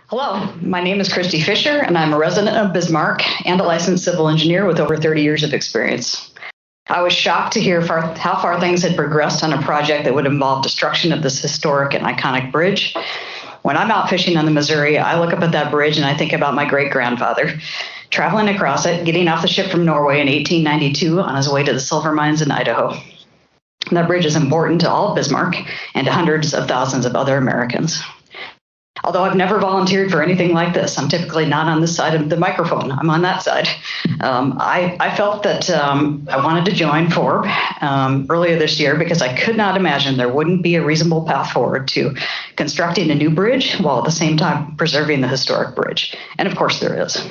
Hello, my name is Christi Fisher, and I'm a resident of Bismarck and a licensed civil engineer with over 30 years of experience. I was shocked to hear how far things had progressed on a project that would involve destruction of this historic and iconic bridge. When I'm out fishing on the Missouri, I look up at that bridge and I think about my great-grandfather traveling across it, getting off the ship from Norway in 1892 on his way to the silver mines in Idaho. That bridge is important to all of Bismarck and to hundreds of thousands of other Americans. Although I've never volunteered for anything like this, I'm typically not on this side of the microphone. I'm on that side. I felt that I wanted to join FORB earlier this year because I could not imagine there wouldn't be a reasonable path forward to constructing a new bridge while at the same time preserving the historic bridge. And of course there is.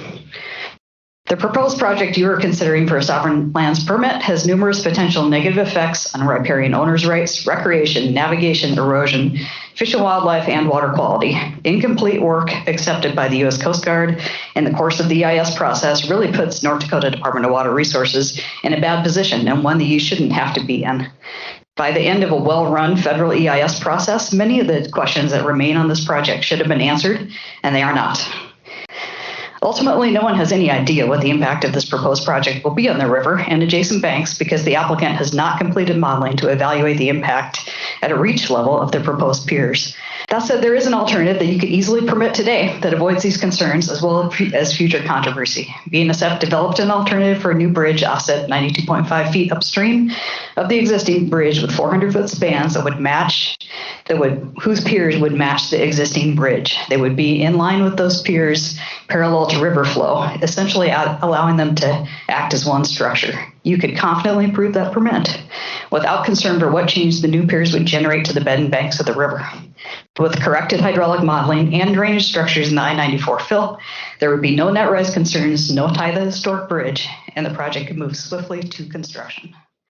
The proposed project you are considering for a Sovereign Lands Permit has numerous potential negative effects on riparian owners' rights, recreation, navigation, erosion, fish and wildlife, and water quality. Incomplete work accepted by the U.S. Coast Guard in the course of the EIS process really puts North Dakota Department of Water Resources in a bad position, and one that you shouldn't have to be in. By the end of a well-run federal EIS process, many of the questions that remain on this project should have been answered, and they are not. Ultimately, no one has any idea what the impact of this proposed project will be on the river and adjacent banks because the applicant has not completed modeling to evaluate the impact at a reach level of their proposed piers. That said, there is an alternative that you could easily permit today that avoids these concerns as well as future controversy. BNSF developed an alternative for a new bridge offset 92.5 feet upstream of the existing bridge with 400-foot spans whose piers would match the existing bridge. They would be in line with those piers parallel to river flow, essentially allowing them to act as one structure. You could confidently approve that permit without concern for what change the new piers would generate to the bed and banks of the river. With corrected hydraulic modeling and drainage structures in the I-94 fill, there would be no net rise concerns, no tie to the historic bridge, and the project could move swiftly to construction.